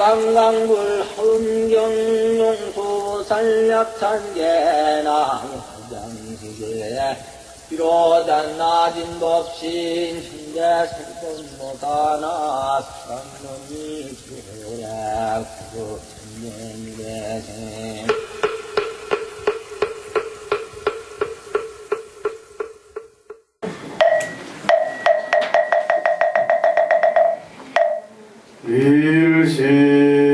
강강불 흥경용수 산약산계나 장시계 비로단 나진 법신 신대 생존모다나 삼론이 교략 천년대생 일심정래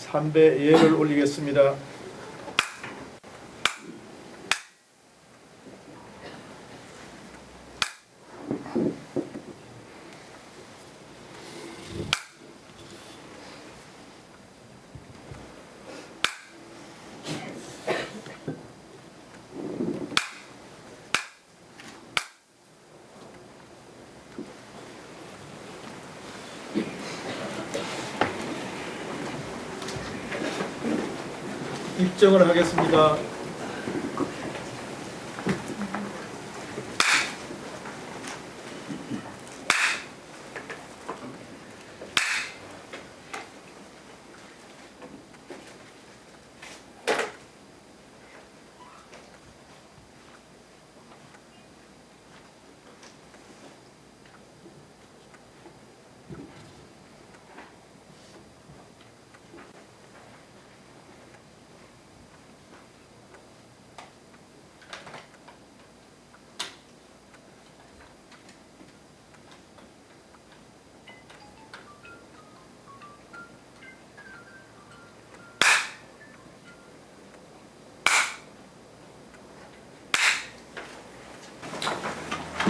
삼배 예를 올리겠습니다. 입정을 하겠습니다.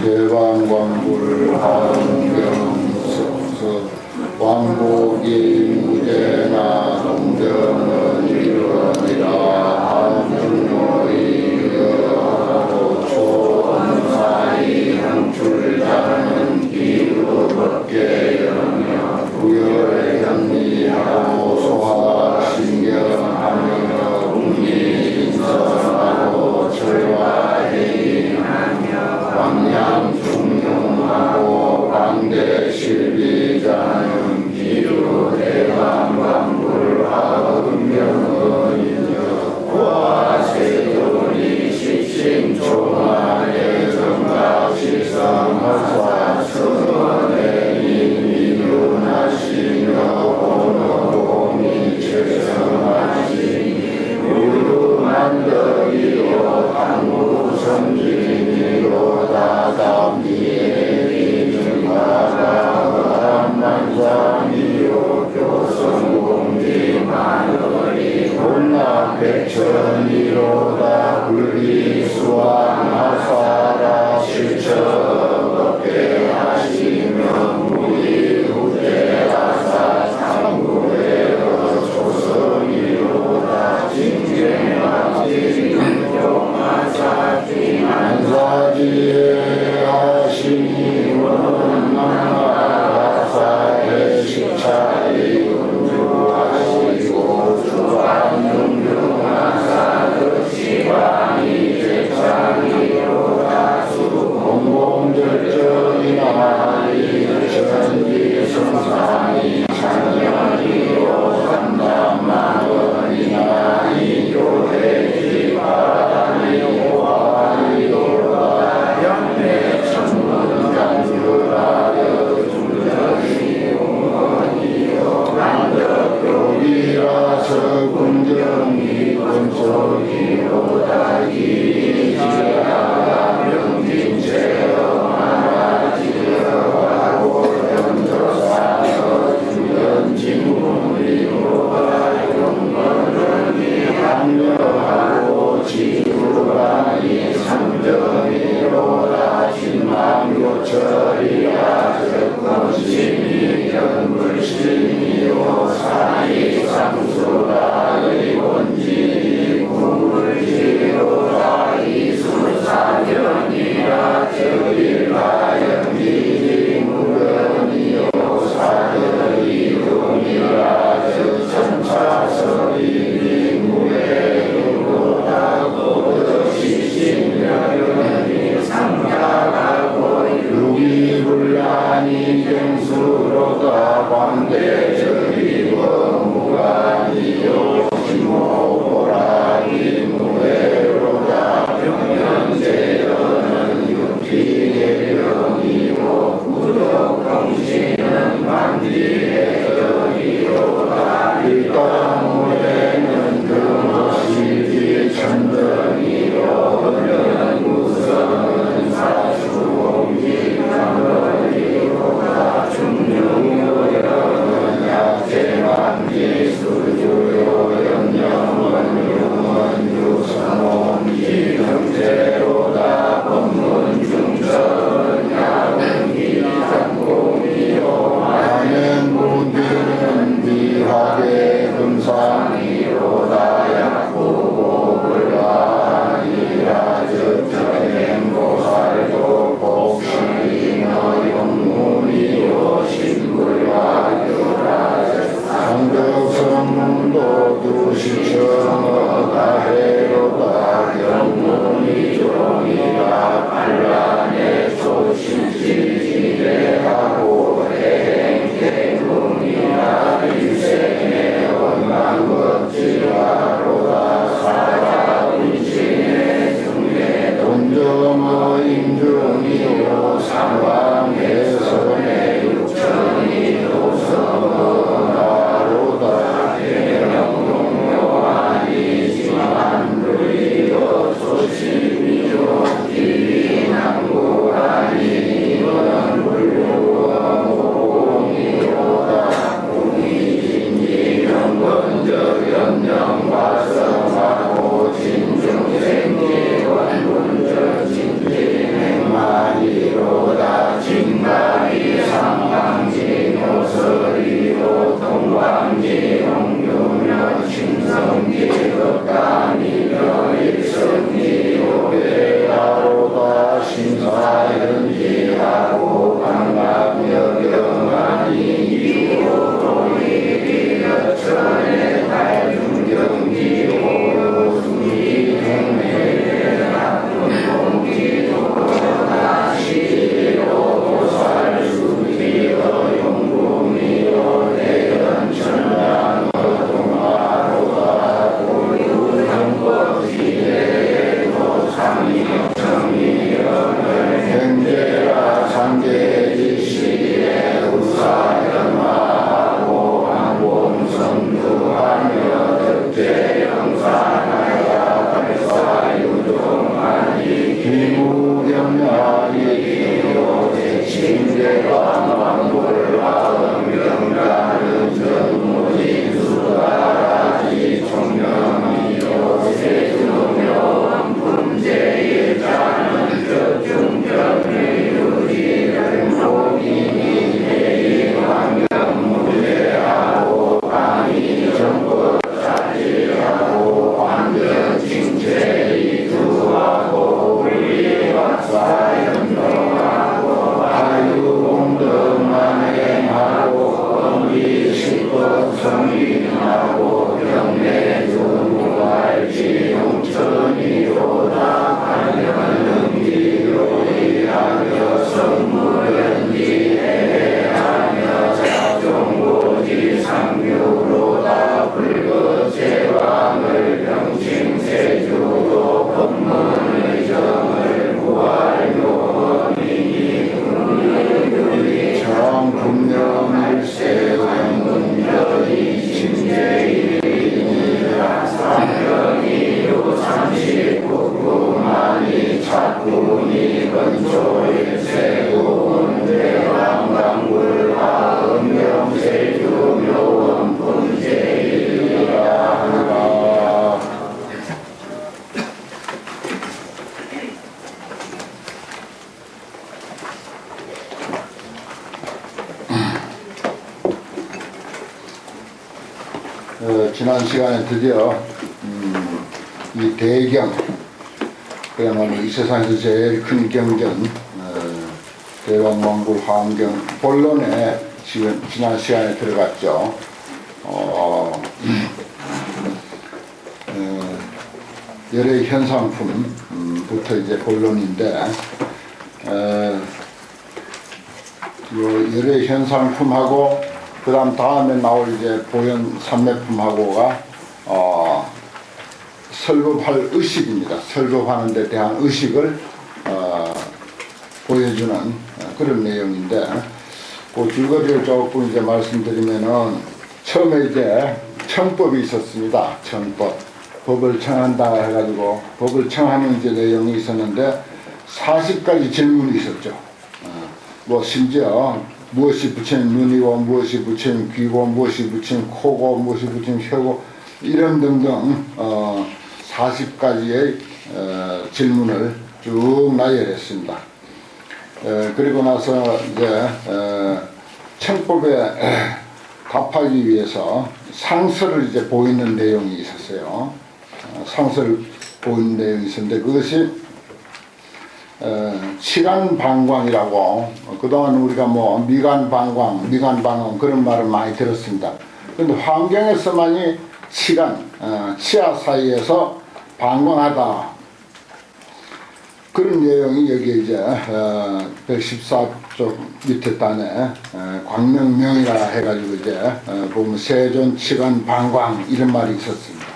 대왕광불 하은경석석 왕복이 무대나 동정은 일원이라 하문노이 유여하고 초원사이 향출자는 기루법계 영역 부열현리하고 소화신경하며 국리인선하고 철화해인하며 광양중용하고 광대실비자는 기루대왕광불하은명의인여 와세돌이 식심총안의 정가실상하사 선원의 인민윤하시며 오너공이 최성하시니 무르만덕이요 당무성진이로 다담비에 만상이요 교성공기만월이 혼납백천이로다 불리수왕하사라 실천업계 하시며 무이후대하사 상구에어 조성이로다 징쟁하시용하사지 안사지에 하시니 원망하사에 식차리 운주하시고 주안용용하사 득시광이 제창이로다 수공공절정이나 이천지성상이 창년이요 삼남만원이나 이교회지바람이 오하리로다 양내 천문장주라여 중전이용원이요 만덕교기라서 군정이 권속이로다 이지하라 명진체험하지하고 연조사여 주연진문이로다 영건이 합력하고 지구방이 삼정이로다 신망교철이야 적건심이 연불심이요 사이상수라 의원진이 구물지로다 이수사견이라 저일가연기지 무견이요 사절이동이라 저천차설이 무해로다 고덕시신명이 상가가고 유기불란이 경수로다 광대절이고 무관이요 심호보라기 무해로다 병면제여는 육지계병이고 무덕공시는 만지해전이로다 일당무에는 금호시지 천정이요 은연구성은 사수공기강거리로다 중류여는 약재만기수주요 연영원유원유성홍기 경제로다 법문중천 야공기장공이요 안행군기는 비하게 금상이로다 약구복을하니라 적정행고살도 복시너 영문이요 신불화유라 상덕성문도 두시청어 가해로다 영문이 종이라 반란의 조심지지대하고 행태문이라 인생의 원망겁지라로다 사라운신의 중에 돈정어 임중이요 상황에서의 육천이 도성어나로다 대명동묘아니지만 누리요 조심이요 기난구아니 원불루어모공이로다 공이진지명 건적 연영화성하고 진중생기 원문적 진진행마니로 지난 시간에 드디어 이 대경, 그야말로 이 세상에서 제일 큰 경전, 대왕만국 화엄경 본론에 지난 시간에 들어갔죠. 열의 현상품부터 이제 본론인데, 열의 현상품하고 그 다음에 나올 이제 보현 삼매품하고가 설법할 의식입니다. 설법하는 데 대한 의식을 보여주는 그런 내용인데, 그 줄거리를 조금 이제 말씀드리면은, 처음에 이제 청법이 있었습니다. 청법. 법을 청한다 해가지고, 법을 청하는 이제 내용이 있었는데, 40가지 질문이 있었죠. 뭐, 심지어, 무엇이 부처님 눈이고, 무엇이 부처님 귀고, 무엇이 부처님 코고, 무엇이 부처님 혀고, 이런 등등, 40가지의 질문을 쭉 나열했습니다. 그리고 나서 이제 청법에 답하기 위해서 상서를 이제 보이는 내용이 있었어요. 상서를 보이는 내용이 있었는데, 그것이 치간방광이라고, 그동안 우리가 뭐 미간방광 그런 말을 많이 들었습니다. 그런데 환경에서만이 치아 사이에서 방광하다, 그런 내용이 여기 이제 114쪽 밑에 단에 광명명이라 해가지고 이제 보면 세존 치간 방광 이런 말이 있었습니다.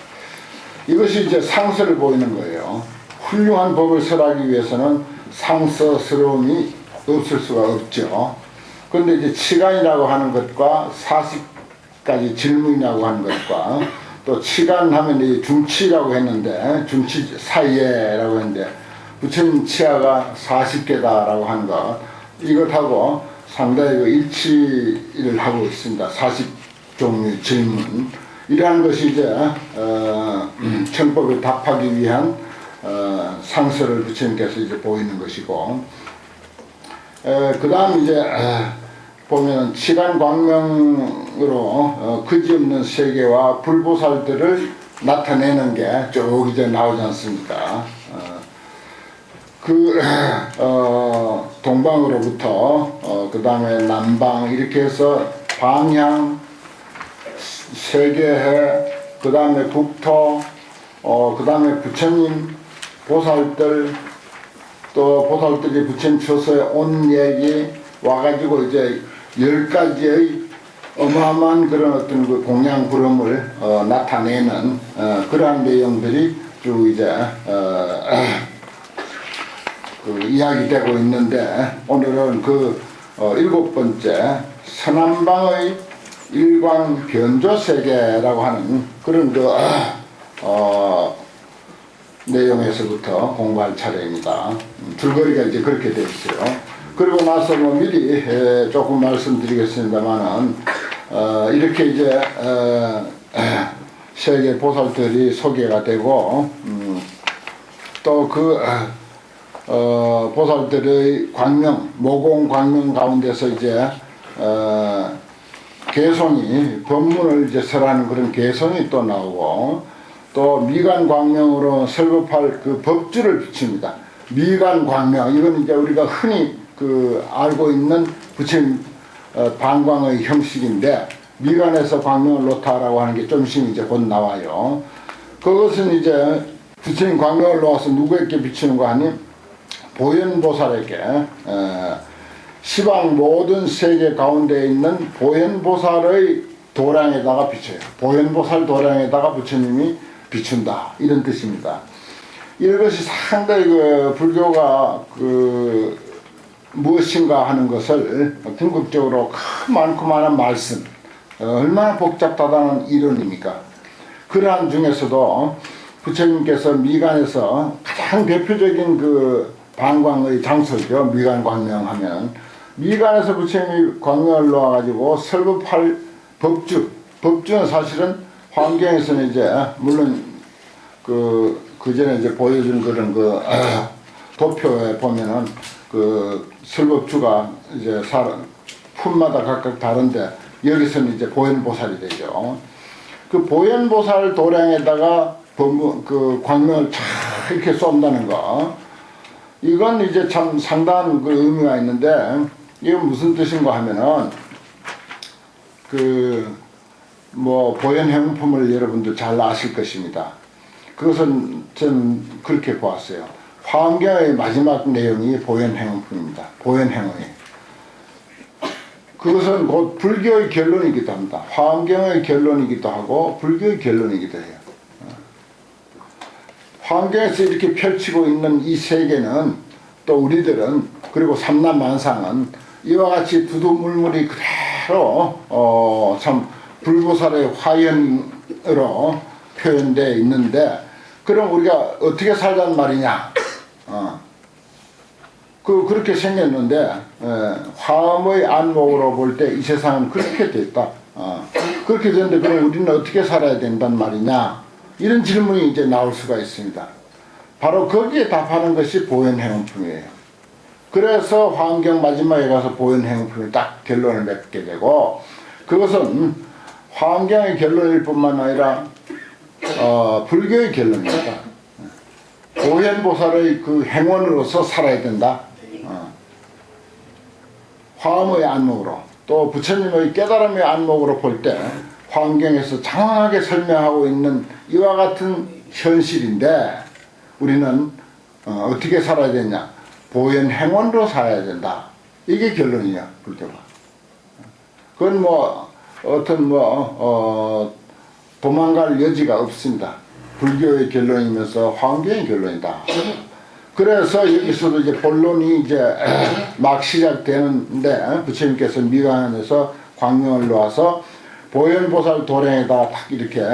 이것이 이제 상서를 보이는 거예요. 훌륭한 법을 설하기 위해서는 상서스러움이 없을 수가 없죠. 그런데 이제 치간이라고 하는 것과 40가지 질문이라고 하는 것과 또 치간하면 이 중치라고 했는데, 중치 사이에라고 했는데, 부처님 치아가 40개다라고 하는 것, 이것하고 상당히 일치를 하고 있습니다. 40종류 질문. 이러한 것이 이제, 청법에 답하기 위한, 상서를 부처님께서 이제 보이는 것이고, 그 다음 이제, 보면 치간광명으로 그지없는 세계와 불보살들을 나타내는 게 쭉 이제 나오지 않습니까? 동방으로부터 그 다음에 남방 이렇게 해서 방향, 세계해, 그 다음에 국토, 그 다음에 부처님, 보살들, 또 보살들이 부처님 처소에 온 얘기 와가지고 이제 10가지의 어마어마한 그런 어떤 그 공양 부름을 나타내는 그러한 내용들이 쭉 이제 그 이야기되고 있는데, 오늘은 그 7번째 서남방의 일광 변조세계라고 하는 그런 그 내용에서부터 공부할 차례입니다. 줄거리가 이제 그렇게 되어 있어요. 그리고 나서 뭐 미리 조금 말씀드리겠습니다만은, 이렇게 이제 세계 보살들이 소개가 되고, 또 그 보살들의 광명, 모공 광명 가운데서 이제 개송이, 법문을 이제 설하는 그런 개송이 또 나오고, 또 미간 광명으로 설법할 그 법주를 비춥니다. 미간 광명, 이건 이제 우리가 흔히 그 알고 있는 부처님 방광의 형식인데, 미간에서 광명을 놓다라고 하는 게 좀 있으면 이제 곧 나와요. 그것은 이제 부처님 광명을 놓아서 누구에게 비추는 거 아니? 보현보살에게, 시방 모든 세계 가운데 있는 보현보살의 도량에다가 비춰요. 보현보살 도량에다가 부처님이 비춘다, 이런 뜻입니다. 이것이 상당히 그 불교가 그 무엇인가 하는 것을 궁극적으로 많고 많은 말씀, 얼마나 복잡하다는 이론입니까? 그러한 중에서도 부처님께서 미간에서 가장 대표적인 그 방광의 장소죠. 미간 광명하면 미간에서 부처님이 광명을 놓아가지고 설법할 법주는 사실은 환경에서는 이제 물론 그 전에 이제 보여준 그런 그 도표에 보면은 그 설법주가 이제 품마다 각각 다른데, 여기서는 이제 보현보살이 되죠. 그 보현보살 도량에다가 그 광명을 쫙 이렇게 쏜다는 거. 이건 이제 참 상당한 그 의미가 있는데, 이건 무슨 뜻인가 하면은, 보현 행품을 여러분도 잘 아실 것입니다. 그것은 전 그렇게 보았어요. 화엄경의 마지막 내용이 보현 행품입니다. 보현 행위. 그것은 곧 불교의 결론이기도 합니다. 화엄경의 결론이기도 하고 불교의 결론이기도 해요. 화엄경에서 이렇게 펼치고 있는 이 세계는 또 우리들은 그리고 삼남만상은 이와 같이 두두물물이 그대로 참 불보살의 화연으로 표현되어 있는데, 그럼 우리가 어떻게 살란 말이냐? 그렇게 생겼는데, 화엄의 안목으로 볼 때 이 세상은 그렇게 됐다. 그렇게 됐는데, 그럼 우리는 어떻게 살아야 된단 말이냐? 이런 질문이 이제 나올 수가 있습니다. 바로 거기에 답하는 것이 보현행품이에요. 그래서 화엄경 마지막에 가서 보현행품이 딱 결론을 맺게 되고, 그것은 화엄경의 결론일 뿐만 아니라 불교의 결론입니다. 보현보살의 그 행원으로서 살아야 된다. 화엄의 안목으로, 또 부처님의 깨달음의 안목으로 볼 때 화엄경에서 장황하게 설명하고 있는 이와 같은 현실인데, 우리는 어떻게 살아야 되냐? 보현 행원으로 살아야 된다. 이게 결론이야, 불교가. 그건 도망갈 여지가 없습니다. 불교의 결론이면서 화엄경의 결론이다. 그래서 여기서도 이제 본론이 이제 막 시작되는데, 부처님께서 미간에서 광명을 놓아서 보현보살 도량에다가 딱 이렇게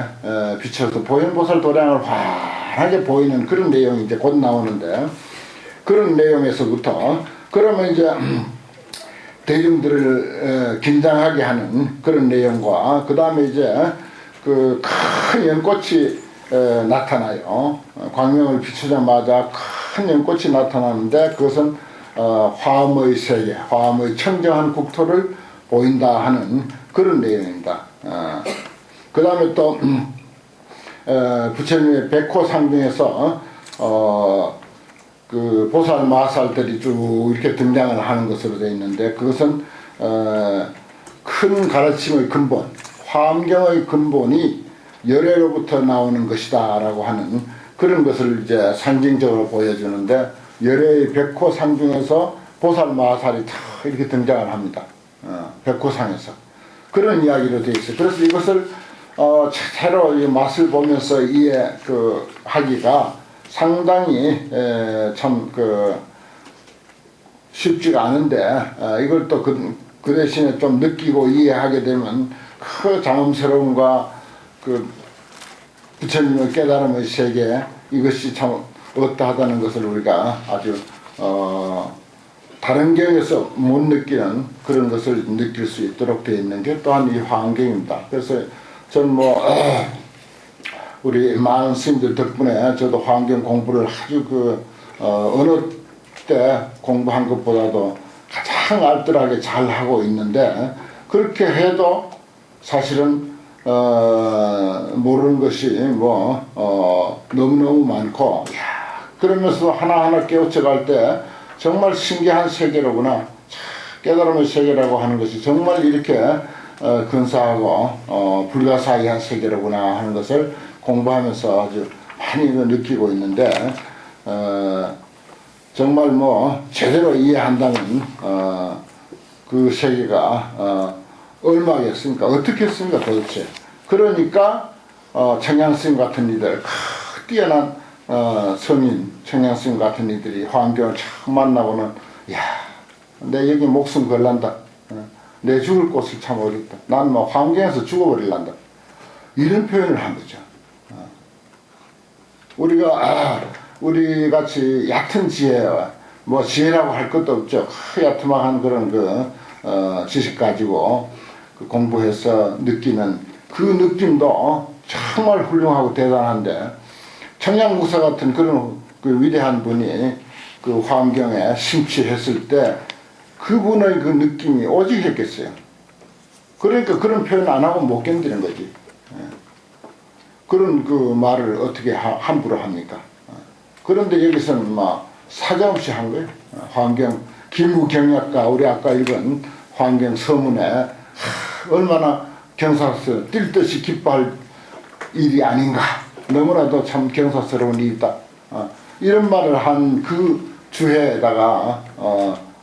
비춰서 보현보살 도량을 환하게 보이는 그런 내용이 이제 곧 나오는데, 그런 내용에서부터 그러면 이제 대중들을 긴장하게 하는 그런 내용과, 그 다음에 이제 그 큰 연꽃이 나타나요. 광명을 비추자마자 큰 연꽃이 나타나는데, 그것은 화엄의 세계, 화엄의 청정한 국토를 보인다 하는 그런 내용입니다. 그 다음에 또 부처님의 백호상중에서 그 보살 마살들이 쭉 이렇게 등장을 하는 것으로 되어 있는데, 그것은 큰 가르침의 근본, 화엄경의 근본이 열애로부터 나오는 것이다 라고 하는 그런 것을 이제 상징적으로 보여주는데, 열애의 백호상중에서 보살 마살이 다 이렇게 등장을 합니다. 백호상에서 그런 이야기로 되어 있어요. 그래서 이것을 새로 이 맛을 보면서 하기가 상당히 참 쉽지가 않은데, 이걸 또 그 대신에 좀 느끼고 이해하게 되면 그 장엄스러움과 그 부처님의 깨달음의 세계, 이것이 참 어떠하다는 것을 우리가 아주 다른 경에서 못 느끼는 그런 것을 느낄 수 있도록 되어 있는 게 또한 이 화엄경입니다. 그래서 전 우리 많은 스님들 덕분에 저도 화엄경 공부를 아주 어느 때 공부한 것보다도 가장 알뜰하게 잘 하고 있는데, 그렇게 해도 사실은 모르는 것이 너무너무 많고, 그러면서 하나하나 깨우쳐 갈 때 정말 신기한 세계로구나, 깨달음의 세계라고 하는 것이 정말 이렇게 근사하고 불가사의한 세계로구나 하는 것을 공부하면서 아주 많이 느끼고 있는데, 정말 제대로 이해한다면 그 세계가 얼마겠습니까? 어떻겠습니까 도대체? 그러니까 청양스님 같은 이들, 뛰어난 성인 청양스님 같은 이들이 화엄경을 처음 만나고는, 내 여기 목숨 걸란다, 내 죽을 곳을 참 어렵다, 난 화엄경에서 죽어버릴란다, 이런 표현을 한 거죠. 우리 같이 얕은 지혜, 지혜라고 할 것도 없죠. 야트막한 그런 지식 가지고 공부해서 느끼는 그 느낌도 정말 훌륭하고 대단한데, 청양무사 같은 그런 위대한 분이 그 화엄경에 심취했을 때 그분의 그 느낌이 오직했겠어요. 그러니까 그런 표현 안 하고 못 견디는 거지. 그런 그 말을 어떻게 함부로 합니까? 그런데 여기서는 막 사정없이 한 거예요. 환경 기무경약과 우리 아까 읽은 환경 서문에 얼마나 경사스러워 뛸 듯이 기뻐할 일이 아닌가. 너무나도 참 경사스러운 일이다. 이런 말을 한 그 주해에다가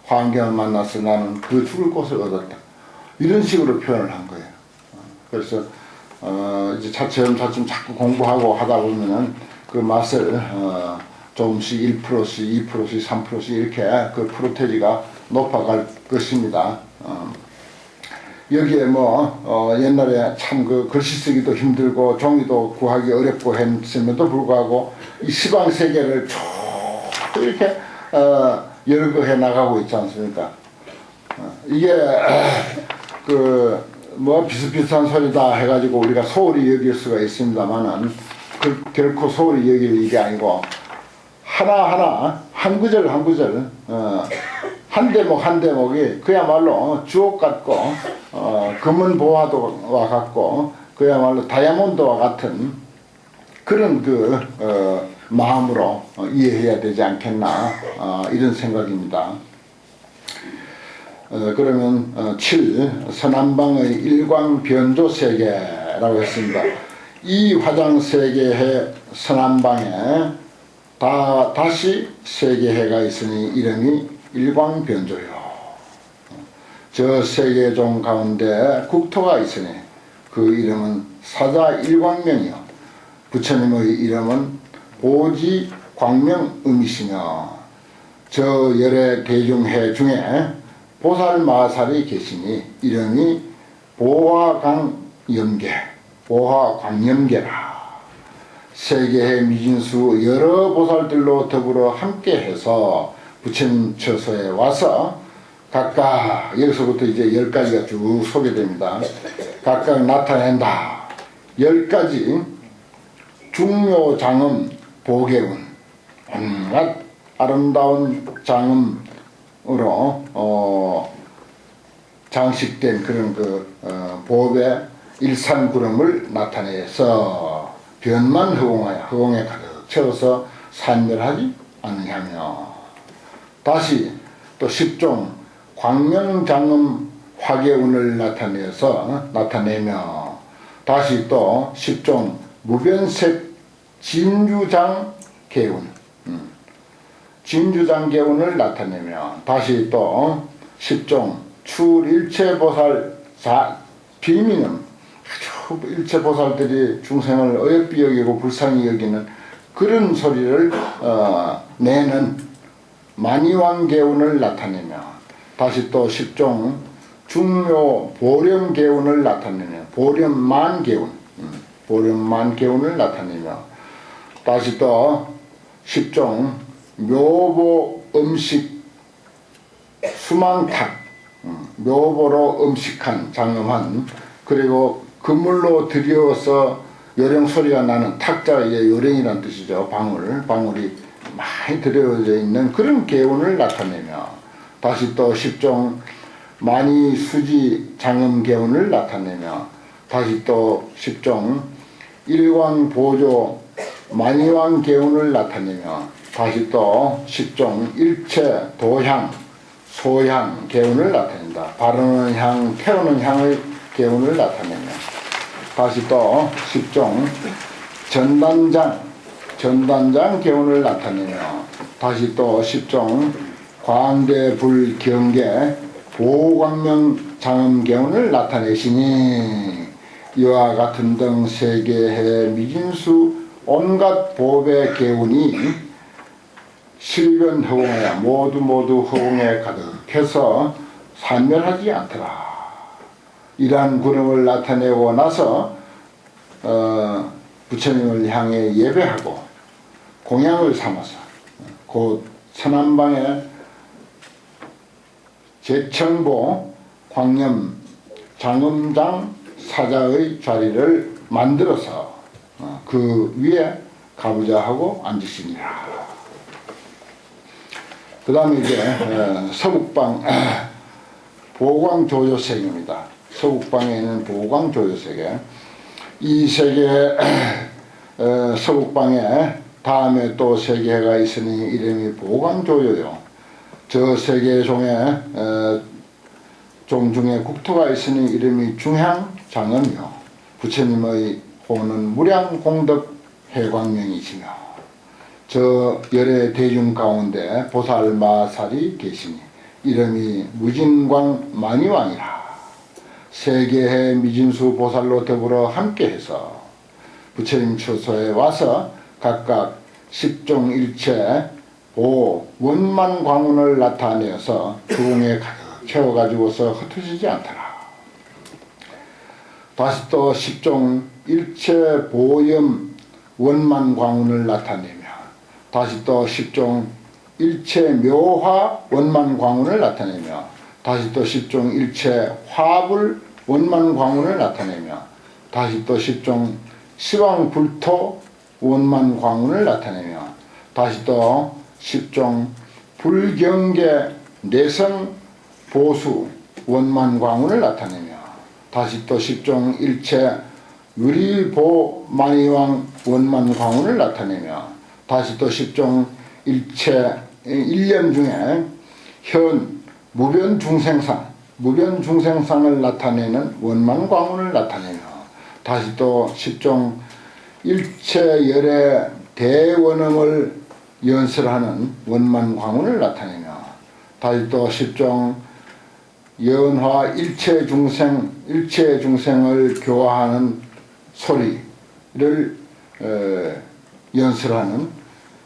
환경을 만나서 나는 그 죽을 곳을 얻었다. 이런 식으로 표현을 한 거예요. 그래서 이제 차츰차츰 자꾸 공부하고 하다 보면은 그 맛을 조금씩 1%씩 2%씩 3%씩 이렇게 그 프로테지가 높아갈 것입니다. 여기에 옛날에 참 그 글씨 쓰기도 힘들고 종이도 구하기 어렵고 했음에도 불구하고 이 시방 세계를 쭉 이렇게 열거해 나가고 있지 않습니까? 이게 비슷비슷한 소리다 해가지고 우리가 소홀히 여길 수가 있습니다만은 결코 소홀히 여길 일이 아니고 하나하나 한 구절 한 구절 한 대목 한 대목이 그야말로 주옥 같고 금은보화도와 같고 그야말로 다이아몬드와 같은 그런 마음으로 이해해야 되지 않겠나 이런 생각입니다. 그러면 7. 서남방의 일광변조세계라고 했습니다. 이 화장세계의 서남방에 다시 세계해가 있으니 이름이 일광변조요. 저 세계종 가운데 국토가 있으니 그 이름은 사자일광명이요. 부처님의 이름은 보지광명음이시며 저 열의 대중해 중에 보살마살이 계시니 이름이 보화광염계라. 세계의 미진수 여러 보살들로 더불어 함께해서 부처님 처소에 와서 각각 여기서부터 이제 10가지가 쭉 소개됩니다. 각각 나타낸다. 10가지 중묘장음 보계운 온갖 아름다운 장음으로 장식된 그런 보배 일산구름을 나타내서 변만 허공에 가득 채워서 산멸하지 않느냐며 다시 또 10종 광명장음 화계운을 나타내며 다시 또 10종 무변색 진주장 개운 진주장 개운을 나타내며 다시 또 10종 출일체보살 비민음 아주 일체보살들이 중생을 어여삐 여기고 불쌍히 여기는 그런 소리를 내는 만이왕개운을 나타내며 다시 또 10종 중묘 보렴개운을 나타내며 보렴만개운을 나타내며 다시 또 10종 묘보음식 수망탁 묘보로 음식한 장엄한 그리고 그물로 들여서 요령 소리가 나는 탁자가 이제 요령이란 뜻이죠. 방울이 많이 들여져 있는 그런 개운을 나타내며 다시 또 10종 만이수지 장엄 개운을 나타내며 다시 또 10종 일광보조 만이왕 개운을 나타내며 다시 또 10종 일체 도향 소향 개운을 나타낸다. 바르는 향 태우는 향의 개운을 나타내며 다시 또 10종 전단장 개운을 나타내며 다시 또 10종 광대불경계 보광명 장엄 개운을 나타내시니 이와 같은 등 세계의 미진수 온갖 보배 개운이 실변 허공에 모두 허공에 가득해서 산멸하지 않더라. 이러한 구름을 나타내고 나서 부처님을 향해 예배하고 공양을 삼아서 곧 서남방에 제청보 광염 장음장 사자의 자리를 만들어서 그 위에 가보자 하고 앉으시니라. 그 다음에 이제 서북방 보광조조세계입니다. 서북방에 있는 보광조조세계 이 세계에 서북방에 다음에 또 세계해가 있으니 이름이 보광조요요. 저 세계종에 종 중에 국토가 있으니 이름이 중향장엄이요. 부처님의 호는 무량공덕 해광명이시며 저 열의 대중 가운데 보살마살이 계시니 이름이 무진광 만이왕이라. 세계해 미진수 보살로 더불어 함께해서 부처님 처소에 와서 각각 십종일체 원만 광운을 나타내어서 주공에 가득 채워가지고서 흩어지지 않더라. 다시 또 십종일체 보염 원만 광운을 나타내며 다시 또 십종일체 묘화 원만 광운을 나타내며 다시 또 십종일체 화불 원만 광운을 나타내며 다시 또 십종 시왕불토 원만 광운을 나타내며 다시 또 십종 불경계 내성 보수 원만 광운을 나타내며 다시 또 십종 일체 유리보 만이왕 원만 광운을 나타내며 다시 또 십종 일체 일념 중에 현 무변 중생상을 나타내는 원만 광운을 나타내며 다시 또 십종 일체 열의 대원음을 연설하는 원만 광운을 나타내며 다시 또 십종 연화 일체 중생을 교화하는 소리를 연설하는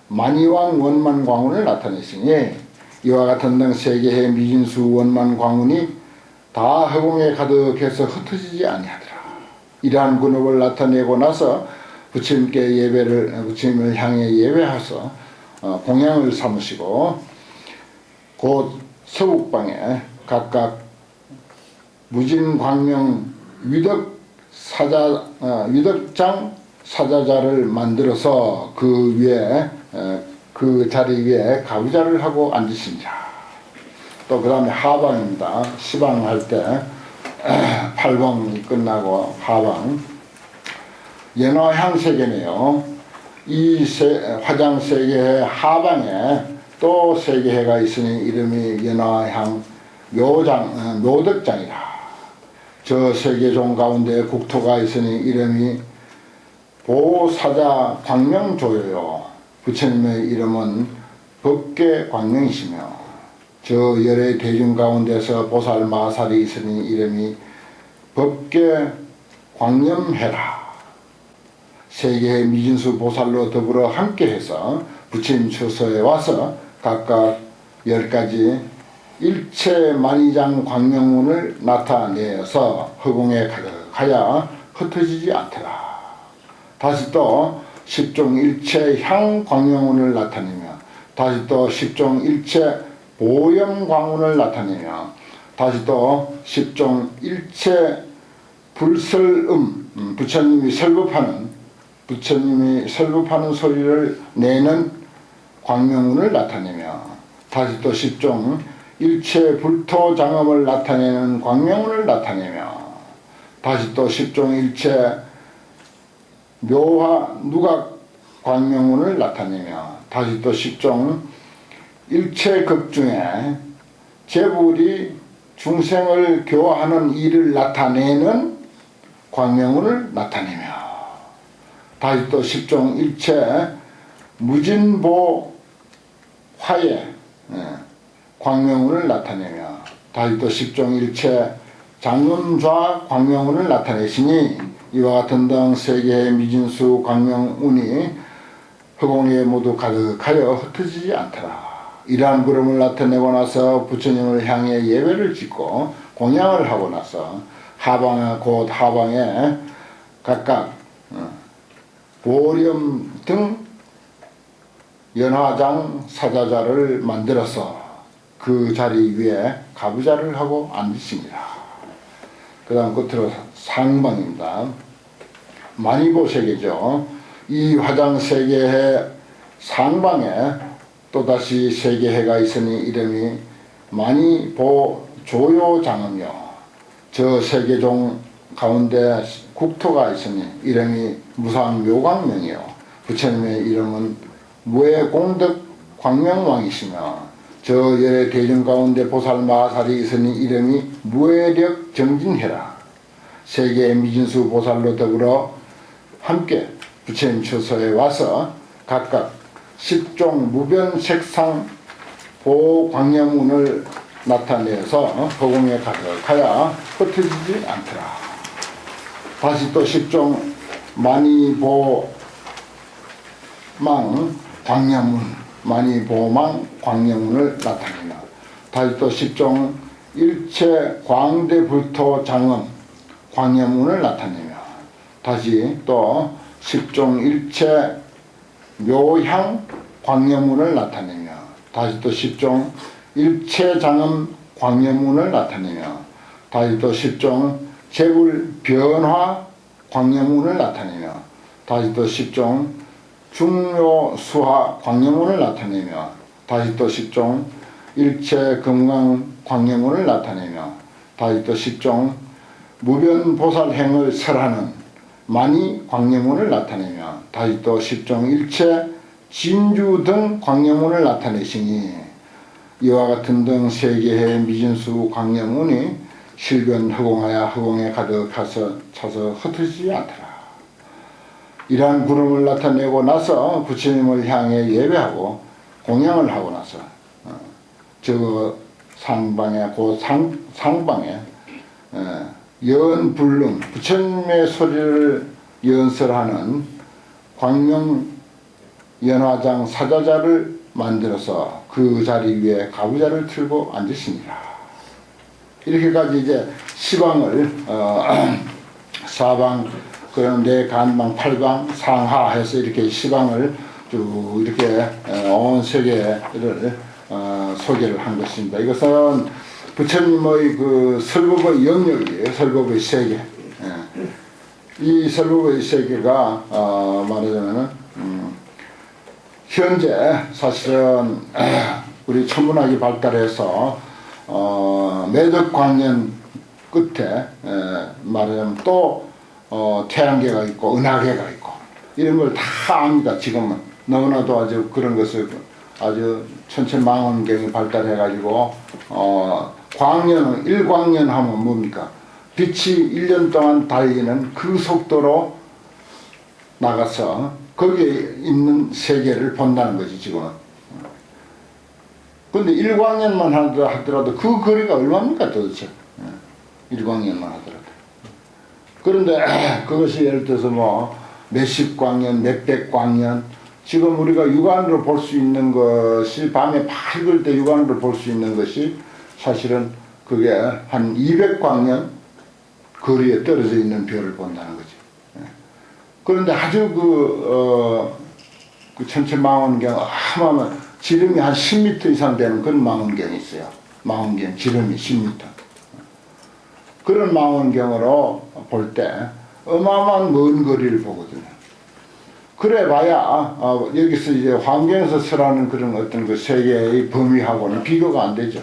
만이왕 원만 광운을 나타내시니 이와 같은 등 세계의 미진수 원만 광운이 다 허공에 가득해서 흩어지지 아니하더라. 이러한 군업을 나타내고 나서 부처님을 향해 예배하서 공양을 삼으시고 곧 서북방에 각각 무진광명 위덕장 사자자를 만들어서 그 자리 위에 가부좌를 하고 앉으신자. 또 그 다음에 하방입니다. 시방할 때 8방이 끝나고 하방 연화향 세계네요. 이 화장 세계의 하방에 또 세계해가 있으니 이름이 연화향 묘덕장이라. 저 세계종 가운데 국토가 있으니 이름이 보사자 광명조요요. 부처님의 이름은 법계 광명이시며 저 열의 대중 가운데서 보살 마살이 있으니 이름이 법계 광념해라. 세계의 미진수 보살로 더불어 함께해서 부처님 처소에 와서 각각 10가지 일체 만이장 광명운을 나타내어서 허공에 가득하여 흩어지지 않더라. 다시 또 십종 일체 향 광명운을 나타내며 다시 또 십종 일체 보염 광운을 나타내며 다시 또 십종 일체 불설음 부처님이 설법하는 소리를 내는 광명운을 나타내며 다시 또 십종 일체 불토장엄을 나타내는 광명운을 나타내며 다시 또 십종 일체 묘화 누각 광명운을 나타내며 다시 또 십종 일체 극중에 제불이 중생을 교화하는 일을 나타내는 광명운을 나타내며 다시 또 십종 일체 무진보 화예 광명운을 나타내며 다시 또 십종 일체 장음좌 광명운을 나타내시니 이와 같은 등 세계의 미진수 광명운이 허공에 모두 가득하여 흩어지지 않더라. 이러한 구름을 나타내고 나서 부처님을 향해 예배를 짓고 공양을 하고 나서 곧 하방에 각각 보렴 등 연화장 사자자를 만들어서 그 자리 위에 가부좌를 하고 앉으십니다. 그 다음 끝으로 상방입니다. 만이보세계죠. 이 화장세계의 상방에 또다시 세계해가 있으니 이름이 만이보조요장이며 저 세계종 가운데 국토가 있으니 이름이 무상묘광명이요. 부처님의 이름은 무해공덕 광명왕이시며 저 열의 대중 가운데 보살 마살이 있으니 이름이 무해력 정진해라. 세계의 미진수 보살로 더불어 함께 부처님 처소에 와서 각각 10종 무변색상 보광명운을 나타내서 허공에 가득하여 흩어지지 않더라. 다시 또 10종 만이보망 광명운 만이보망 광명운을 나타내며 다시 또 10종 일체 광대불토 장엄 광명운을 나타내며 다시 또 10종 일체 묘향 광명운을 나타내며 다시 또 10종 일체 장엄 광명운을 나타내며 다시 또 10종 재불 변화 광명운을 나타내며 다시 또 10종 중요 수화 광명운을 나타내며 다시 또 10종 일체 금강 광명운을 나타내며 다시 또 10종 무변보살행을 설하는 만이 광명운을 나타내며 다시 또 10종 일체 진주 등 광명운을 나타내시니 이와 같은 등 세계의 미진수 광명운이 실변 허공하여 허공에 가득하서 차서 흩어지지 않더라. 이러한 구름을 나타내고 나서 부처님을 향해 예배하고 공양을 하고 나서 저 상방에 상방에 연불능 부처님의 소리를 연설하는 광명 연화장 사자자를 만들어서 그 자리 위에 가부좌를 틀고 앉으시니라. 이렇게까지 이제 시방을 사방 그런 네 간방 팔방 상하 해서 이렇게 시방을 쭉 이렇게 온 세계를 소개를 한 것입니다. 이것은 부처님의 그 설법의 영역이에요. 설법의 세계. 이 설법의 세계가 말하자면은 현재 사실은 우리 천문학이 발달해서 매덕광년 끝에 말하자면 또 태양계가 있고 은하계가 있고 이런 걸 다 압니다. 지금은 너무나도 아주 그런 것을 아주 천천망원경이 발달해 가지고 광년은 일광년 하면 뭡니까? 빛이 1년 동안 달리는 그 속도로 나가서 거기에 있는 세계를 본다는 거지 지금은. 근데 일광년만 하더라도 그 거리가 얼마입니까 도대체? 일광년만 하더라도. 그런데 그것이 예를 들어서 뭐 몇십 광년, 몇백 광년, 지금 우리가 육안으로 볼 수 있는 것이 밤에 밝을 때 육안으로 볼 수 있는 것이 사실은 그게 한 200광년 거리에 떨어져 있는 별을 본다는 거지. 그런데 아주 그 천체망원경 하면 지름이 한 10m 이상 되는 그런 망원경이 있어요. 망원경 지름이 10m. 그런 망원경으로 볼 때 어마어마한 먼 거리를 보거든요. 그래 봐야 여기서 이제 환경에서 설하는 그런 어떤 그 세계의 범위하고는 비교가 안 되죠.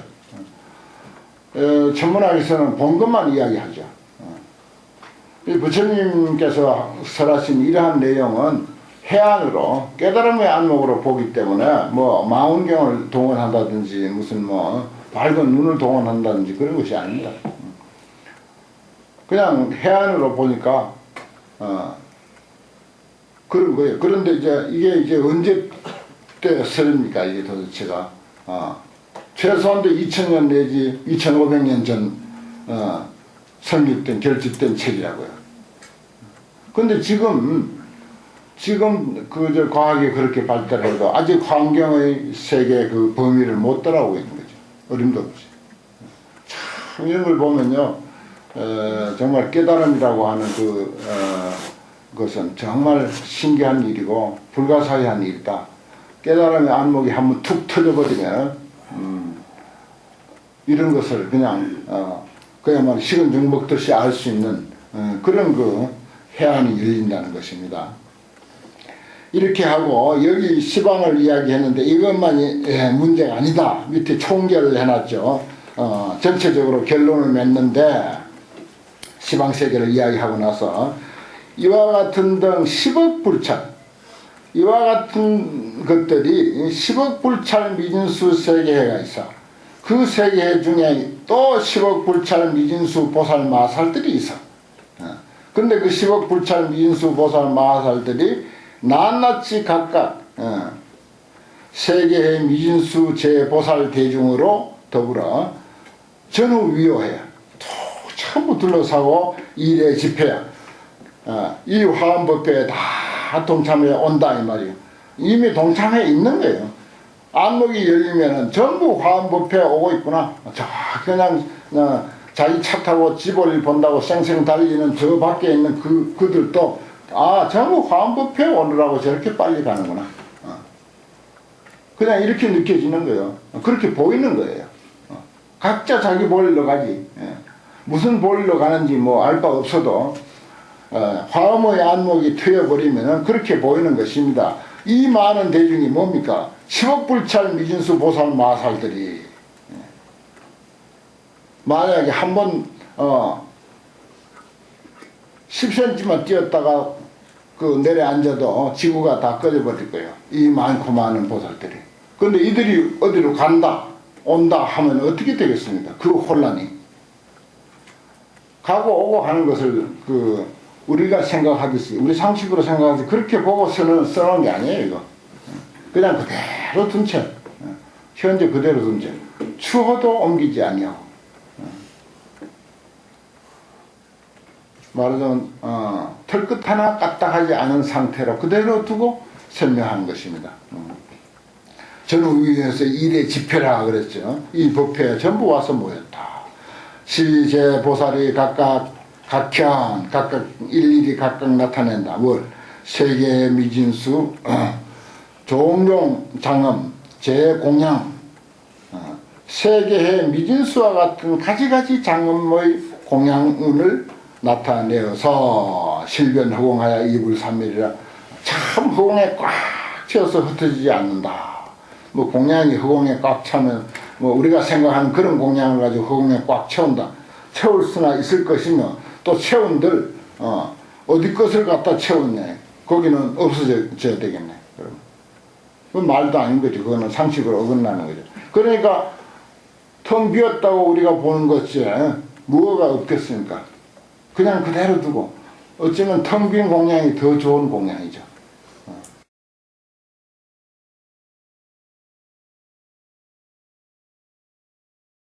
천문학에서는 본 것만 이야기하죠. 부처님께서 설하신 이러한 내용은 해안으로 깨달음의 안목으로 보기 때문에 뭐 망원경을 동원한다든지 무슨 뭐 밝은 눈을 동원한다든지 그런 것이 아닙니다. 그냥 해안으로 보니까 그런 거예요. 그런데 이게 이제 언제 때 설입니까? 이게 도대체가 최소한도 2000년 내지 2500년 전 설립된 결집된 책이라고요. 근데 지금 과학이 그렇게 발달해도 아직 환경의 세계 그 범위를 못 따라오고 있는 거죠. 어림도 없이. 참 이런 걸 보면요, 정말 깨달음이라고 하는 그것은 정말 신기한 일이고 불가사의한 일이다. 깨달음의 안목이 한번 툭 터져버리면 이런 것을 그냥 그야말로 식은 죽 먹듯이 알 수 있는 그런 그 해안이 열린다는 것입니다. 이렇게 하고 여기 시방을 이야기했는데 이것만이 문제가 아니다. 밑에 총결을 해놨죠. 전체적으로 결론을 맺는데 지방세계를 이야기하고 나서 이와 같은 등 10억 불찰, 이와 같은 것들이 10억 불찰 미진수 세계회가 있어. 그 세계회 중에 또 10억 불찰 미진수 보살 마살들이 있어. 근데 그 10억 불찰 미진수 보살 마살들이 낱낱이 각각 세계회 미진수 제보살 대중으로 더불어 전후위호해야 전부 둘러싸고 일의 집회야. 이 화엄법회에 다 동참해 온다 이 말이에요. 이미 동참해 있는 거예요. 안목이 열리면은 전부 화엄법회에 오고 있구나. 저 그냥 자기 차 타고 집을 본다고 쌩쌩 달리는 저 밖에 있는 그들도 전부 화엄법회에 오느라고 저렇게 빨리 가는구나. 그냥 이렇게 느껴지는 거예요. 그렇게 보이는 거예요. 각자 자기 볼일로 가지. 무슨 볼일로 가는지 뭐 알 바 없어도 화엄의 안목이 트여버리면 그렇게 보이는 것입니다. 이 많은 대중이 뭡니까? 10억 불찰 미진수 보살 마살들이 만약에 한번 10cm만 뛰었다가 그 내려앉아도 지구가 다 꺼져버릴 거예요. 이 많고 많은 보살들이. 근데 이들이 어디로 간다 온다 하면 어떻게 되겠습니까? 그 혼란이. 가고 오고 하는 것을 우리가 생각하듯이 우리 상식으로 생각하듯이 그렇게 보고서는 써놓은 게 아니에요. 이거 그냥 그대로 둔 채 현재 그대로 둔 채 추호도 옮기지 아니하고 말하자면 털끝 하나 까딱하지 않은 상태로 그대로 두고 설명한 것입니다. 전후위에서 일의 집회라 그랬죠. 이 법회에 전부 와서 모였다. 시제 보살이 각각 각현 각각 일일이 각각 나타낸다. 뭘? 세계 미진수 종용 장엄 제공양 세계의 미진수와 같은 가지가지 장엄의 공양운을 나타내어서 실변 허공하여 이불삼밀이라 참 허공에 꽉 채워서 흩어지지 않는다. 뭐 공양이 허공에 꽉 차면 뭐 우리가 생각하는 그런 공양을 가지고 허공에 꽉 채운다. 채울 수나 있을 것이며 또 채운들 어디 것을 갖다 채웠네. 거기는 없어져야 되겠네. 그건 말도 아닌 거지. 그거는 상식으로 어긋나는 거죠. 그러니까 텅 비었다고 우리가 보는 것이 무엇가 없겠습니까? 그냥 그대로 두고 어쩌면 텅 빈 공양이 더 좋은 공양이죠.